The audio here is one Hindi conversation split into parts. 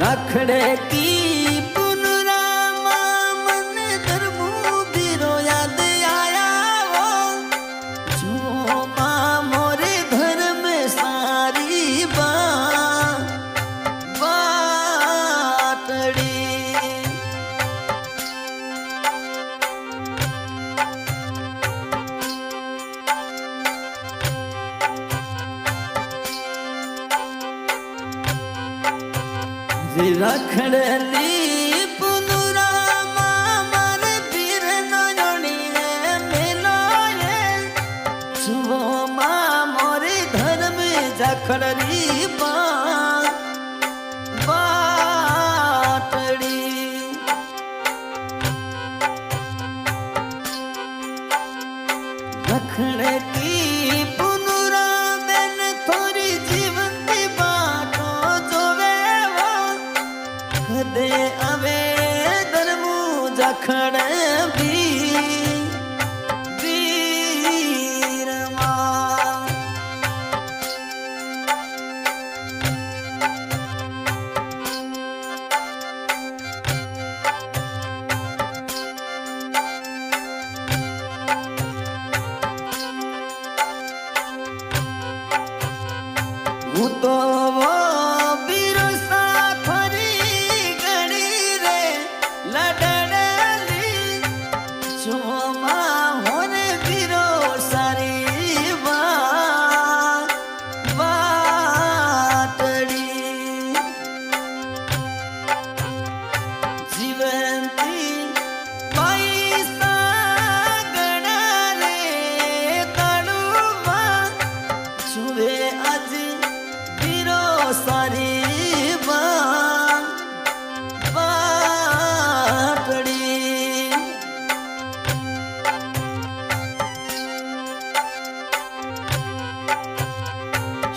रखड़े की पुनरामा मन धर्मू बीरो याद आया वो जो माँ मोरे धर्म सारी बाटड़ी रखड़ली पुनरामा मन पीर नयनी मिलो ये छुओ माँ मोरे धर्म जखड़ली बाटड़ी रखड़े की पुनरामेन थोड़ी जीवंती बाटो जोवे दे अवे धर्मू जखड़ वीर मां हूँ तो वो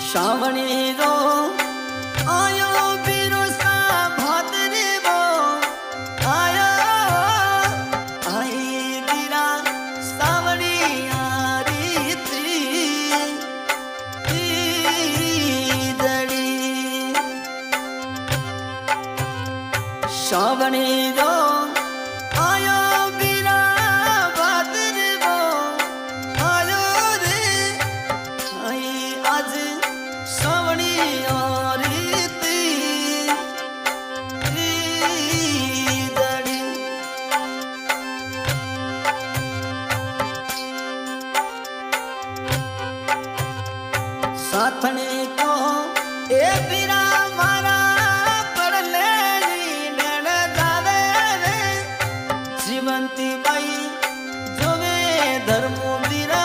श्रावणी रो आयो बीरो सा भादरे वो आयो आई गिरा सावणी आरी दड़ी श्रावणी रो आयो बीरा भादरे वो आयो रे आई आज सावणी आरी दड़ी साथने को ए बीरा मारा पड़ ले नैन जावे रे जीवंती बाई जोवे धर्म बीरा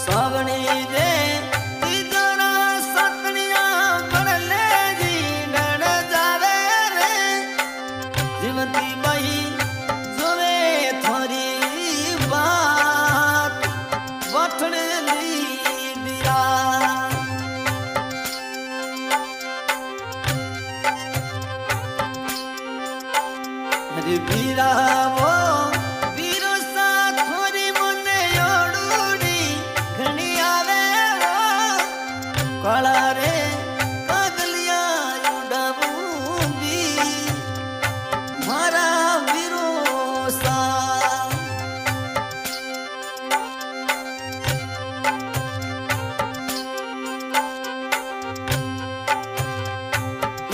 सावणी रे तीजोरा सतनिया पड़ ले जी नैन जावे रे जीवंती बाई जोवे थोरी बात वठण ली बीरा अरे बीरा वो बीरो सा थोरी मने योड़ूड़ी घणी आवे वो काला रे कागलिया उड़ावूंगी मारा बीरो सा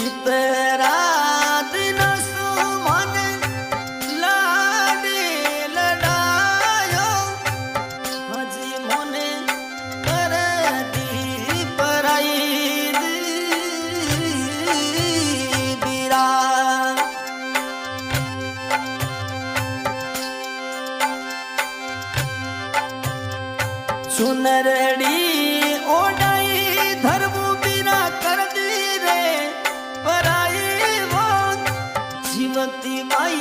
इतरा दिन सुमन लाडे लड़ायो हजी मोने कर दी पराई बीरा सुनरड़ी ओडाई धर्म बीरा कर दी रे पराई वो जीवती माई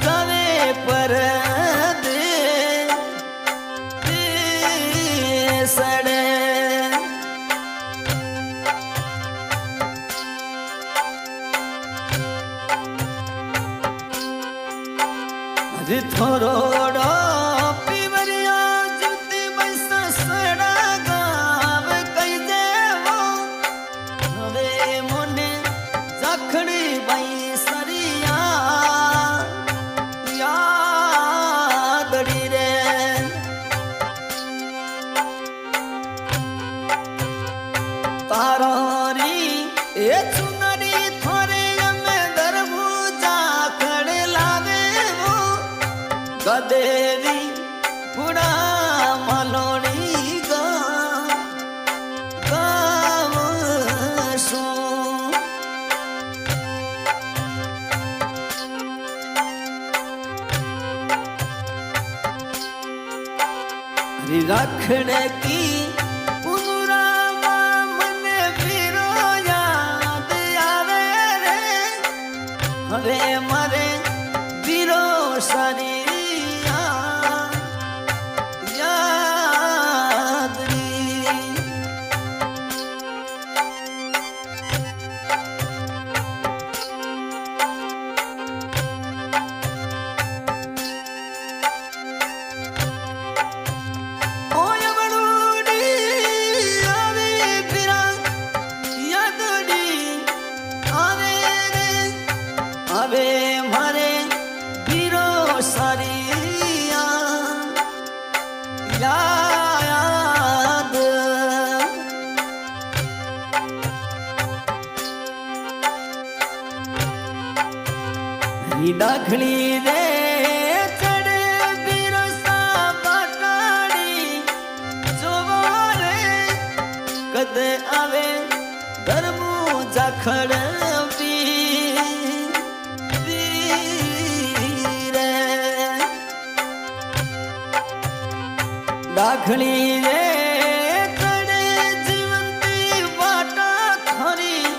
जावे पर दे सड़े अरे थोरोड़ो રાખડે કી પુનરામાં મને વીરો યાદ આવે રે હવે મારે વીરો સારી હવે મારે વીરો સારી યાદ ડાખડી રે ચડે બિરસા બટાડી જોવો રે કદ આવે ધર્મું જાખડ ડાખડી રે કડે જીવંતી વાટા ખરી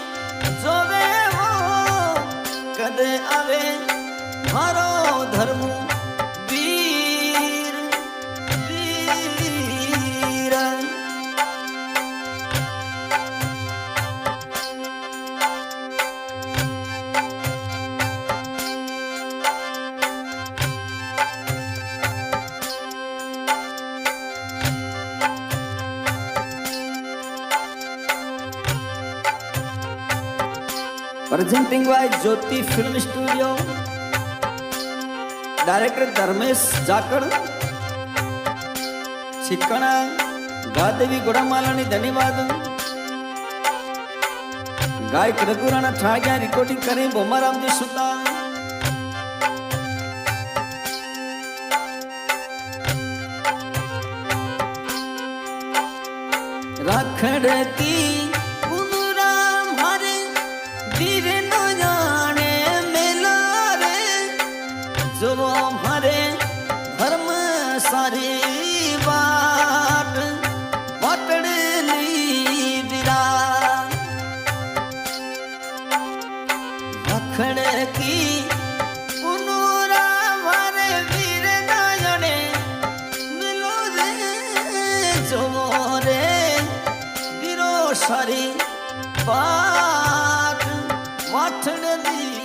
જોવે હો કદ આવે મારો ધર્મ વીર વીર Presenting by Jyoti Film Studio, Director Dharmesh Jakad, Chikana, Gadevi Godamalani धन्यवाद, गायक रघुराणा ठागिया रिकॉर्डिंग करें बोमाराम जी सुता राखड़ की वीर नो जाने मेला रे जो हमारे धर्म सारी बात पटड़ली बिरा अखड़ की पुनरा हमारे वीर न जाने मिलो रे जो रे वीरो सारी बात वाठड़ दी